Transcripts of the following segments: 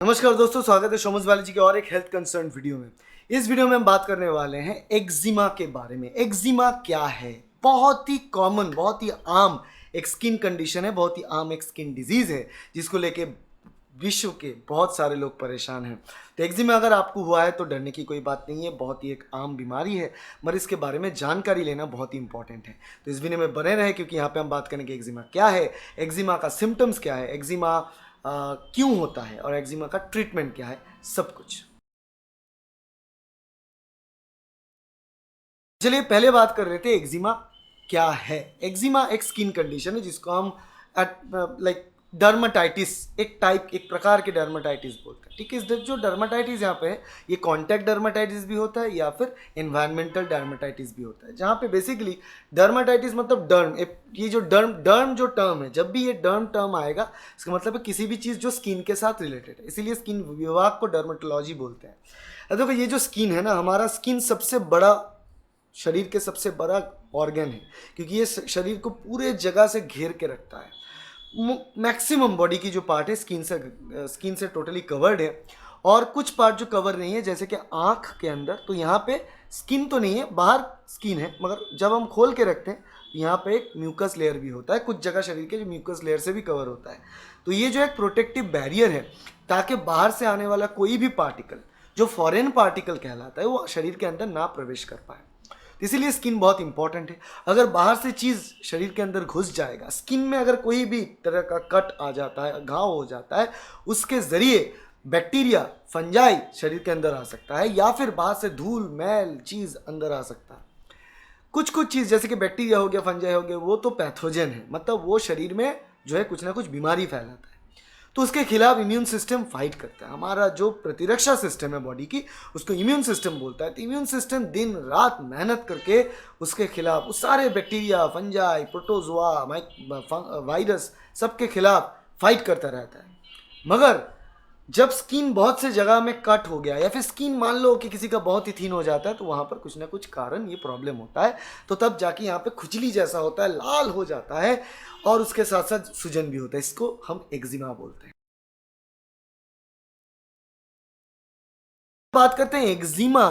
नमस्कार दोस्तों, स्वागत है शोमस वाली जी के और एक हेल्थ कंसर्न वीडियो में। इस वीडियो में हम बात करने वाले हैं एक्जिमा के बारे में। एक्जिमा क्या है? बहुत ही कॉमन, बहुत ही आम एक स्किन कंडीशन है, बहुत ही आम एक स्किन डिजीज है जिसको लेके विश्व के बहुत सारे लोग परेशान हैं। तो एक्जिमा अगर आपको हुआ है तो डरने की कोई बात नहीं है, बहुत ही एक आम बीमारी है, मगर इसके बारे में जानकारी लेना बहुत ही इंपॉर्टेंट है। तो इस वीडियो में बने रहे क्योंकि यहाँ पे हम बात करेंगे एक्जिमा क्या है, एक्जिमा का सिम्टम्स क्या है, एक्जिमा क्यों होता है और एक्जिमा का ट्रीटमेंट क्या है, सब कुछ। चलिए पहले बात कर रहे थे एक्जिमा क्या है। एक्जिमा एक स्किन कंडीशन है जिसको हम लाइक डर्माटाइटिस, एक प्रकार के डर्माटाइटिस बोलते हैं। ठीक है, इस जो डर्माटाइटिस यहाँ पे है ये कॉन्टैक्ट डर्माटाइटिस भी होता है या फिर एनवायरमेंटल डर्माटाइटिस भी होता है, जहाँ पे बेसिकली डर्माटाइटिस मतलब डर्म, ये जो डर्म जो टर्म है, जब भी ये डर्म टर्म आएगा इसका मतलब है किसी भी चीज़ जो स्किन के साथ रिलेटेड है, इसीलिए स्किन विभाग को डर्मेटोलॉजी बोलते हैं। देखो ये जो स्किन है ना, हमारा स्किन सबसे बड़ा, शरीर के सबसे बड़ा ऑर्गन है क्योंकि ये शरीर को पूरे जगह से घेर के रखता है। मैक्सिमम बॉडी की जो पार्ट है स्किन से टोटली कवर्ड है, और कुछ पार्ट जो कवर नहीं है जैसे कि आँख के अंदर, तो यहाँ पे स्किन तो नहीं है, बाहर स्किन है, मगर जब हम खोल के रखते हैं तो यहाँ पे एक म्यूकस लेयर भी होता है, कुछ जगह शरीर के जो म्यूकस लेयर से भी कवर होता है। तो ये जो एक प्रोटेक्टिव बैरियर है ताकि बाहर से आने वाला कोई भी पार्टिकल जो फॉरेन पार्टिकल कहलाता है वो शरीर के अंदर ना प्रवेश कर पाए। इसीलिए स्किन बहुत इंपॉर्टेंट है। अगर बाहर से चीज़ शरीर के अंदर घुस जाएगा, स्किन में अगर कोई भी तरह का कट आ जाता है, घाव हो जाता है, उसके ज़रिए बैक्टीरिया, फंजाई शरीर के अंदर आ सकता है, या फिर बाहर से धूल मैल चीज़ अंदर आ सकता है। कुछ चीज़ जैसे कि बैक्टीरिया हो गया, फंजाई हो गया, वो तो पैथोजन है, मतलब वो शरीर में जो है कुछ ना कुछ बीमारी फैलाता है, तो उसके खिलाफ इम्यून सिस्टम फाइट करता है। हमारा जो प्रतिरक्षा सिस्टम है बॉडी की, उसको इम्यून सिस्टम बोलता है। तो इम्यून सिस्टम दिन रात मेहनत करके उसके खिलाफ, उस सारे बैक्टीरिया, फंजाई, प्रोटोजोआ, वायरस, सबके खिलाफ फाइट करता रहता है। मगर जब स्किन बहुत से जगह में कट हो गया, या फिर स्किन मान लो कि किसी का बहुत ही थीन हो जाता है, तो वहाँ पर कुछ ना कुछ कारण ये प्रॉब्लम होता है, तो तब जाके यहाँ पे खुजली जैसा होता है, लाल हो जाता है, और उसके साथ साथ सूजन भी होता है। इसको हम एक्जिमा बोलते हैं। बात करते हैं एक्जिमा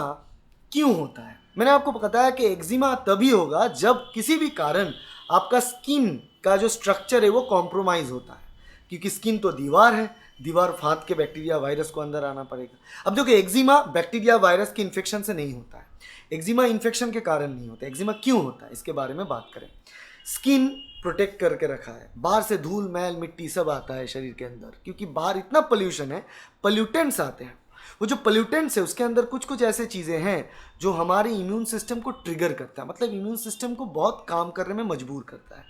क्यों होता है। मैंने आपको बताया कि एक्जिमा तभी होगा जब किसी भी कारण आपका स्किन का जो स्ट्रक्चर है वो कॉम्प्रोमाइज़ होता है, क्योंकि स्किन तो दीवार है, दीवार फाँद के बैक्टीरिया वायरस को अंदर आना पड़ेगा। अब देखो एक्जिमा बैक्टीरिया वायरस के इन्फेक्शन से नहीं होता है, एक्जिमा इन्फेक्शन के कारण नहीं होता। एक्जिमा क्यों होता है इसके बारे में बात करें। स्किन प्रोटेक्ट करके रखा है, बाहर से धूल मैल मिट्टी सब आता है शरीर के अंदर, क्योंकि बाहर इतना पोल्यूशन है, पोल्यूटेंट्स आते हैं। वो जो पोल्यूटेंट्स है उसके अंदर कुछ ऐसे चीज़ें हैं जो हमारे इम्यून सिस्टम को ट्रिगर करता है, मतलब इम्यून सिस्टम को बहुत काम करने में मजबूर करता है।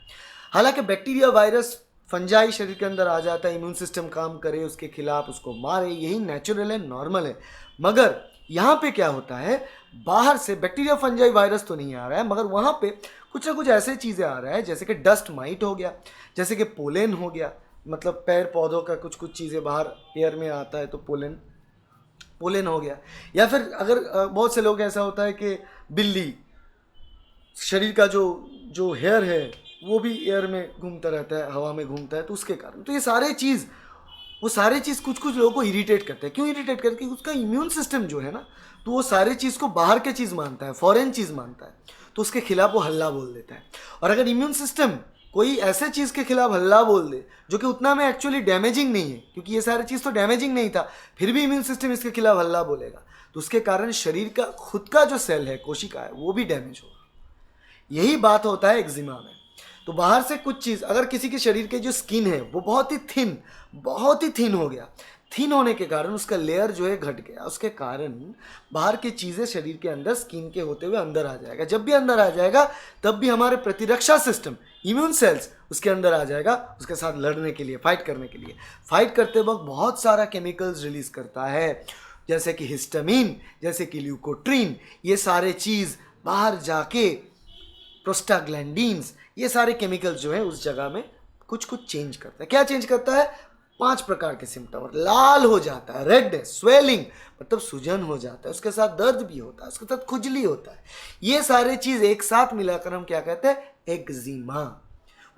हालांकि बैक्टीरिया, वायरस, फंजाई शरीर के अंदर आ जाता है, इम्यून सिस्टम काम करे उसके खिलाफ, उसको मारे, यही नेचुरल है, नॉर्मल है। मगर यहाँ पे क्या होता है, बाहर से बैक्टीरिया, फंजाई, वायरस तो नहीं आ रहा है, मगर वहाँ पे कुछ ना कुछ ऐसे चीज़ें आ रहा है जैसे कि डस्ट माइट हो गया, जैसे कि पोलेन हो गया, मतलब पेड़ पौधों का कुछ चीज़ें बाहर एयर में आता है तो पोलेन हो गया। या फिर अगर बहुत से लोग ऐसा होता है कि बिल्ली, शरीर का जो हेयर है वो भी एयर में घूमता रहता है, हवा में घूमता है, तो उसके कारण तो ये सारे चीज़ कुछ लोगों को इरिटेट करते हैं। क्यों इरिटेट करते हैं? उसका इम्यून सिस्टम जो है ना, तो वो सारे चीज़ को बाहर के चीज़ मानता है, फॉरेन चीज़ मानता है, तो उसके खिलाफ वो हल्ला बोल देता है। और अगर इम्यून सिस्टम कोई ऐसे चीज़ के खिलाफ हल्ला बोल दे जो कि उतना में एक्चुअली डैमेजिंग नहीं है, क्योंकि ये सारी चीज़ तो डैमेजिंग नहीं था, फिर भी इम्यून सिस्टम इसके खिलाफ हल्ला बोलेगा, तो उसके कारण शरीर का खुद का जो सेल है, कोशिका है, वो भी डैमेज होगा। यही बात होता है एक्जिमा में। तो बाहर से कुछ चीज़, अगर किसी के शरीर के जो स्किन है वो बहुत ही थिन हो गया, थिन होने के कारण उसका लेयर जो है घट गया, उसके कारण बाहर की चीज़ें शरीर के अंदर स्किन के होते हुए अंदर आ जाएगा। जब भी अंदर आ जाएगा तब भी हमारे प्रतिरक्षा सिस्टम, इम्यून सेल्स उसके अंदर आ जाएगा, उसके साथ लड़ने के लिए, फाइट करने के लिए। फाइट करते वक्त बहुत सारा केमिकल्स रिलीज करता है, जैसे कि हिस्टामिन, जैसे कि ल्यूकोट्रीन, ये सारे चीज़ बाहर जाके प्रोस्टाग्लैंडिन्स, ये सारे केमिकल्स जो है उस जगह में कुछ चेंज करता है। क्या चेंज करता है? 5 प्रकार के सिम्टम। लाल हो जाता है, रेड, स्वेलिंग मतलब सूजन हो जाता है, उसके साथ दर्द भी होता है, उसके साथ खुजली होता है। ये सारे चीज़ एक साथ मिलाकर हम क्या कहते हैं? एक्जिमा।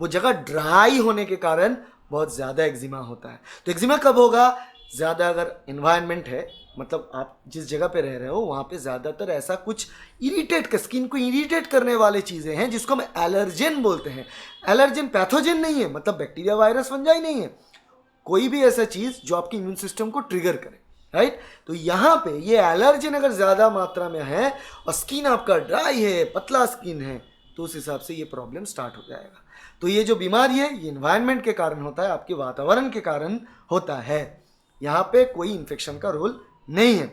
वो जगह ड्राई होने के कारण बहुत ज़्यादा एक्जिमा होता है। तो एक्जिमा कब होगा? ज़्यादा अगर इन्वायरमेंट है, मतलब आप जिस जगह पे रह रहे हो वहाँ पे ज़्यादातर ऐसा कुछ स्किन को इरिटेट करने वाले चीज़ें हैं जिसको हम एलर्जेन बोलते हैं। एलर्जेन पैथोजन नहीं है, मतलब बैक्टीरिया वायरस फंजाई नहीं है, कोई भी ऐसा चीज़ जो आपके इम्यून सिस्टम को ट्रिगर करे, राइट। तो यहाँ पे ये एलर्जेन अगर ज़्यादा मात्रा में है और स्किन आपका ड्राई है, पतला स्किन है, तो उस हिसाब से ये प्रॉब्लम स्टार्ट हो जाएगा। तो ये जो बीमारी है ये इन्वायरमेंट के कारण होता है, आपके वातावरण के कारण होता है, यहाँ पे कोई इन्फेक्शन का रोल नहीं है।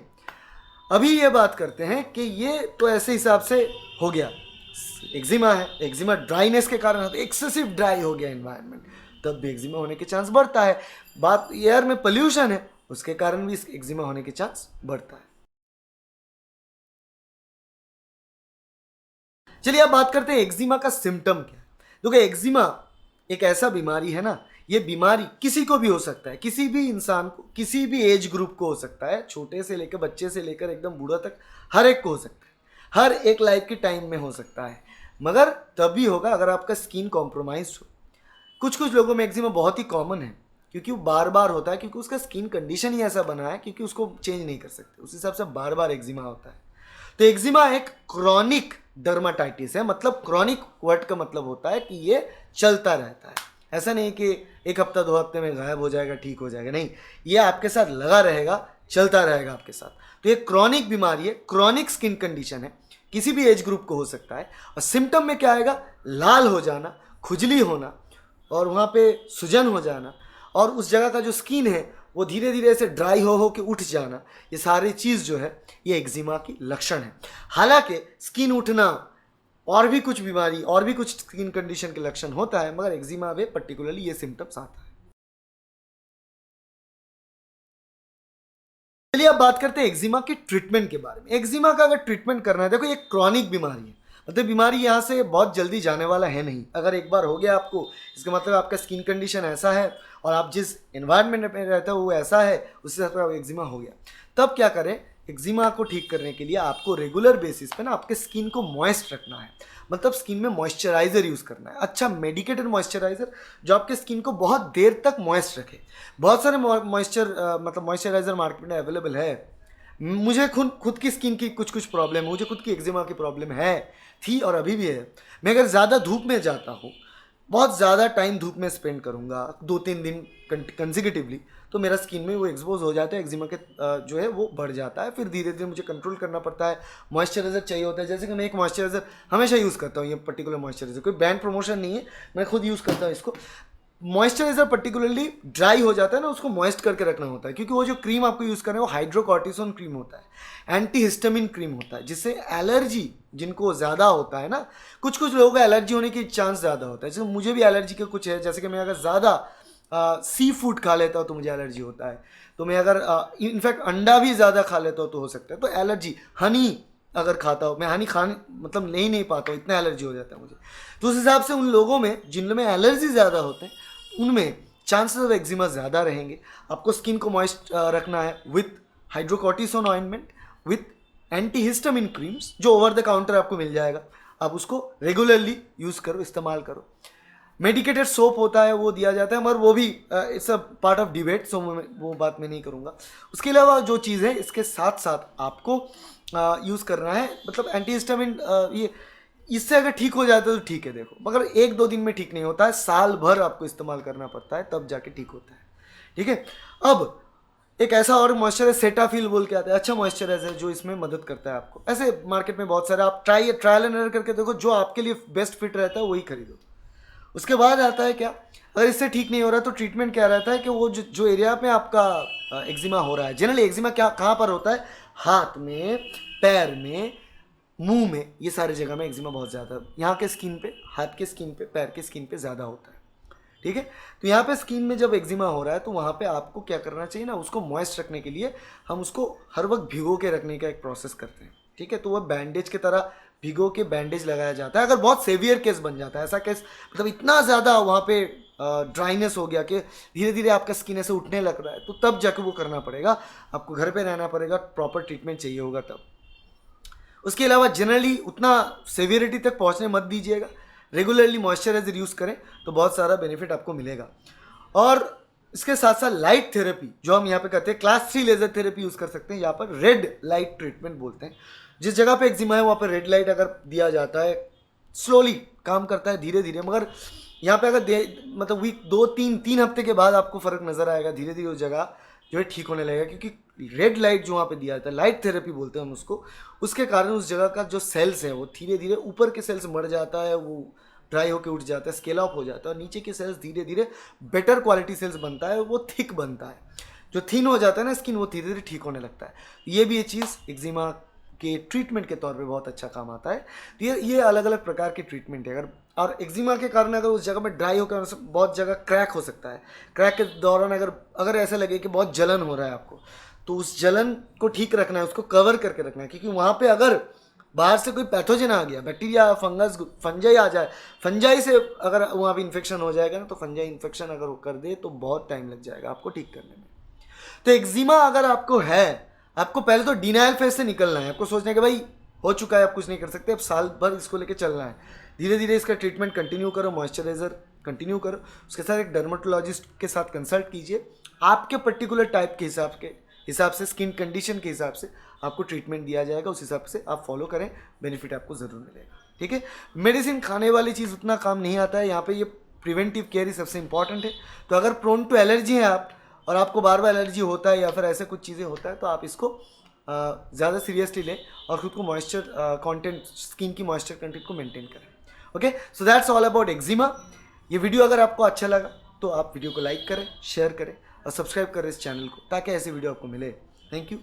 अभी ये बात करते हैं कि ये तो ऐसे हिसाब से हो गया, एक्जिमा है, एक्जिमा ड्राइनेस के कारण होता है, एक्सेसिव ड्राई हो गया एनवायरनमेंट, तब भी एक्जिमा होने के चांस बढ़ता है। बात एयर में पोल्यूशन है, उसके कारण भी एक्जिमा होने के चांस बढ़ता है। चलिए अब बात करते हैं एक्जिमा का सिम्टम क्या है। देखो एक्जिमा एक ऐसा बीमारी है ना, ये बीमारी किसी को भी हो सकता है, किसी भी इंसान को, किसी भी एज ग्रुप को हो सकता है, छोटे से लेकर, बच्चे से लेकर एकदम बूढ़ा तक, हर एक को हो सकता है, हर एक लाइफ के टाइम में हो सकता है, मगर तभी होगा अगर आपका स्किन कॉम्प्रोमाइज हो। कुछ कुछ लोगों में एक्जिमा बहुत ही कॉमन है क्योंकि वो बार बार होता है, क्योंकि उसका स्किन कंडीशन ही ऐसा बना है, क्योंकि उसको चेंज नहीं कर सकते, उस हिसाब से बार बार एक्जिमा होता है। तो एक्जिमा एक क्रॉनिक डर्माटाइटिस है, मतलब क्रॉनिक वर्ड का मतलब होता है कि ये चलता रहता है, ऐसा नहीं कि एक हफ्ता 2 हफ्ते में गायब हो जाएगा, ठीक हो जाएगा, नहीं, ये आपके साथ लगा रहेगा, चलता रहेगा आपके साथ। तो ये क्रॉनिक बीमारी है, क्रॉनिक स्किन कंडीशन है, किसी भी एज ग्रुप को हो सकता है। और सिम्टम में क्या आएगा, लाल हो जाना, खुजली होना, और वहाँ पे सूजन हो जाना, और उस जगह का जो स्किन है वो धीरे धीरे ऐसे ड्राई हो के उठ जाना, ये सारी चीज़ जो है ये एक्जिमा की लक्षण है। हालांकि स्किन उठना और भी कुछ बीमारी और भी कुछ स्किन कंडीशन के लक्षण होता है, मगर एक्जिमा में पर्टिकुलरली ये सिम्टम्स आता है। चलिए अब बात करते हैं एक्जिमा के ट्रीटमेंट के बारे में। एक्जिमा का अगर ट्रीटमेंट करना है, देखो ये क्रोनिक बीमारी है, मतलब बीमारी यहाँ से बहुत जल्दी जाने वाला है नहीं। अगर एक बार हो गया आपको, इसका मतलब आपका स्किन कंडीशन ऐसा है और आप जिस एनवायरनमेंट में रहते हो वो ऐसा है, उससे आपका एक्जिमा हो गया। तब क्या करें, एक्जिमा को ठीक करने के लिए आपको रेगुलर बेसिस पे ना आपके स्किन को मॉइस्ट रखना है, मतलब स्किन में मॉइस्चराइज़र यूज़ करना है, अच्छा मेडिकेटेड मॉइस्चराइज़र जो आपके स्किन को बहुत देर तक मॉइस्ट रखे। बहुत सारे मॉइस्चराइज़र मार्केट में अवेलेबल है। मुझे खुद की स्किन की कुछ प्रॉब्लम है, मुझे खुद की एक्जिमा की प्रॉब्लम है, थी और अभी भी है। मैं अगर ज़्यादा धूप में जाता हूँ, बहुत ज़्यादा टाइम धूप में स्पेंड करूँगा, 2-3 दिन कंसिक्यूटिवली, तो मेरा स्किन में वो एक्सपोज हो जाता है, एक्जिमा के जो है वो बढ़ जाता है। फिर धीरे धीरे मुझे कंट्रोल करना पड़ता है, मॉइस्चराइज़र चाहिए होता है। जैसे कि मैं एक मॉइस्चराइज़र हमेशा यूज़ करता हूँ, ये पर्टिकुलर मॉइस्चराइज़र कोई ब्रांड प्रमोशन नहीं है, मैं खुद यूज़ करता हूँ इसको। मॉइस्चराइज़र पर्टिकुलरली ड्राई हो जाता है ना, उसको मॉइस्ट करके रखना होता है, क्योंकि वो जो क्रीम आपको यूज़ कर रहे हैं वो हाइड्रोकॉर्टिसोन क्रीम होता है, एंटी हिस्टामिन क्रीम होता है, जिससे एलर्जी जिनको ज़्यादा होता है ना, कुछ कुछ लोगों को एलर्जी होने की चांस ज़्यादा होता है, जैसे मुझे भी एलर्जी के कुछ है, जैसे कि मैं अगर ज़्यादा सी फूड खा लेता हूँ तो मुझे एलर्जी होता है, तो मैं अगर इनफैक्ट अंडा भी ज़्यादा खा लेता हूँ तो हो सकता है, तो एलर्जी, हनी अगर खाता हूँ मैं, हनी खाने मतलब नहीं पाता हूँ, इतना एलर्जी हो जाता है मुझे। तो उस हिसाब से उन लोगों में जिनमें एलर्जी ज़्यादा होते हैं उनमें चांसेस ऑफ एक्जिमा ज़्यादा रहेंगे। आपको स्किन को मॉइस्ट रखना है with hydrocortisone ointment, with anti histamine creams जो ओवर द काउंटर आपको मिल जाएगा, आप उसको रेगुलरली यूज़ करो, इस्तेमाल करो। मेडिकेटेड सोप होता है वो दिया जाता है, मगर वो भी it's a part of debate, so वो बात मैं नहीं करूँगा। उसके अलावा जो चीज़ है इसके साथ साथ आपको यूज़ करना है, मतलब एंटी हिस्टामिन, ये इससे अगर ठीक हो जाता है तो ठीक है, देखो, मगर 1-2 दिन में ठीक नहीं होता है, साल भर आपको इस्तेमाल करना पड़ता है, तब जाके ठीक होता है, ठीक है। अब एक ऐसा और मॉइस्चराइजर सेटाफिल बोल के आता है, अच्छा मॉइस्चराइजर जो इसमें मदद करता है आपको। ऐसे मार्केट में बहुत सारे, आप ट्रायल एंड एरर करके देखो, जो आपके लिए बेस्ट फिट रहता है वही खरीदो। उसके बाद आता है क्या, अगर इससे ठीक नहीं हो रहा तो ट्रीटमेंट क्या रहता है कि वो जो एरिया पे आपका एक्जिमा हो रहा है, जनरली एक्जिमा क्या कहाँ पर होता है, हाथ में, पैर में, मुंह में, ये सारे जगह में एक्जिमा बहुत ज़्यादा यहाँ के स्किन पे, हाथ के स्किन पे, पैर के स्किन पे ज़्यादा होता है, ठीक है। तो यहाँ पे स्किन में जब एक्जिमा हो रहा है तो वहाँ पे आपको क्या करना चाहिए ना, उसको मॉइस्ट रखने के लिए हम उसको हर वक्त भिगो के रखने का एक प्रोसेस करते हैं, ठीक है। तो वह बैंडेज की तरह भिगो के बैंडेज लगाया जाता है। अगर बहुत सेवियर केस बन जाता है, ऐसा केस मतलब इतना ज़्यादा वहाँ पे ड्राइनेस हो गया कि धीरे धीरे आपका स्किन ऐसे उठने लग रहा है, तो तब जाके वो करना पड़ेगा, आपको घर पे रहना पड़ेगा, प्रॉपर ट्रीटमेंट चाहिए होगा तब। उसके अलावा जनरली उतना सेवियरिटी तक पहुँचने मत दीजिएगा, रेगुलरली मॉइस्चराइजर यूज़ करें तो बहुत सारा बेनिफिट आपको मिलेगा। और इसके साथ साथ लाइट थेरेपी जो हम यहाँ पे करते हैं, क्लास 3 लेजर थेरेपी यूज कर सकते हैं, यहाँ पर रेड लाइट ट्रीटमेंट बोलते हैं। जिस जगह पे एक्जिमा है वहाँ पर रेड लाइट अगर दिया जाता है, स्लोली काम करता है, धीरे धीरे, मगर यहाँ पे अगर मतलब वीक 2-3 हफ्ते के बाद आपको फर्क नजर आएगा, धीरे धीरे उस जगह जो है ठीक होने लगेगा, क्योंकि रेड लाइट जो वहाँ पे दिया जाता है, लाइट थेरेपी बोलते हैं हम उसको, उसके कारण उस जगह का जो सेल्स है वो धीरे धीरे, ऊपर के सेल्स मर जाता है, वो ड्राई होकर उठ जाता है, स्केल ऑफ हो जाता है, और नीचे के सेल्स धीरे धीरे बेटर क्वालिटी सेल्स बनता है, वो थिक बनता है, जो थिन हो जाता है ना स्किन, वो धीरे धीरे ठीक होने लगता है। ये भी ये चीज़ एक्जिमा के ट्रीटमेंट के तौर पे बहुत अच्छा काम आता है। तो ये अलग अलग प्रकार के ट्रीटमेंट है। अगर और एक्जिमा के कारण अगर उस जगह में ड्राई होकर बहुत जगह क्रैक हो सकता है, क्रैक के दौरान अगर ऐसा लगे कि बहुत जलन हो रहा है आपको, तो उस जलन को ठीक रखना है, उसको कवर करके रखना है, क्योंकि वहाँ पे अगर बाहर से कोई पैथोजन आ गया, बैक्टीरिया, फंगस, फंजाई आ जाए, फंजाई से अगर वहाँ पे इन्फेक्शन हो जाएगा ना, तो फंजाई इन्फेक्शन अगर वो कर दे तो बहुत टाइम लग जाएगा आपको ठीक करने में। तो एक्जिमा अगर आपको है, आपको पहले तो डिनायल फेज से निकलना है, आपको सोचना है कि भाई हो चुका है, आप कुछ नहीं कर सकते, अब साल भर इसको लेके चलना है, धीरे धीरे इसका ट्रीटमेंट कंटिन्यू करो, मॉइस्चराइजर कंटिन्यू करो, उसके साथ एक डर्मेटोलॉजिस्ट के साथ कंसल्ट कीजिए, आपके पर्टिकुलर टाइप के हिसाब से स्किन कंडीशन के हिसाब से आपको ट्रीटमेंट दिया जाएगा, उस हिसाब से आप फॉलो करें, बेनिफिट आपको ज़रूर मिलेगा। ठीक है, मेडिसिन खाने वाली चीज़ उतना काम नहीं आता है, यहाँ पे ये प्रिवेंटिव केयर ही सबसे इंपॉर्टेंट है। तो अगर प्रोन टू एलर्जी है आप, और आपको बार बार एलर्जी होता है या फिर ऐसे कुछ चीज़ें होता है, तो आप इसको ज़्यादा सीरियसली लें और खुद को मॉइस्चर कंटेंट, स्किन की मॉइस्चर कंटेंट को मेंटेन करें। Okay, so that's all about eczema. ये वीडियो अगर आपको अच्छा लगा तो आप वीडियो को लाइक करें, शेयर करें और सब्सक्राइब करें इस चैनल को, ताकि ऐसे वीडियो आपको मिले। Thank you.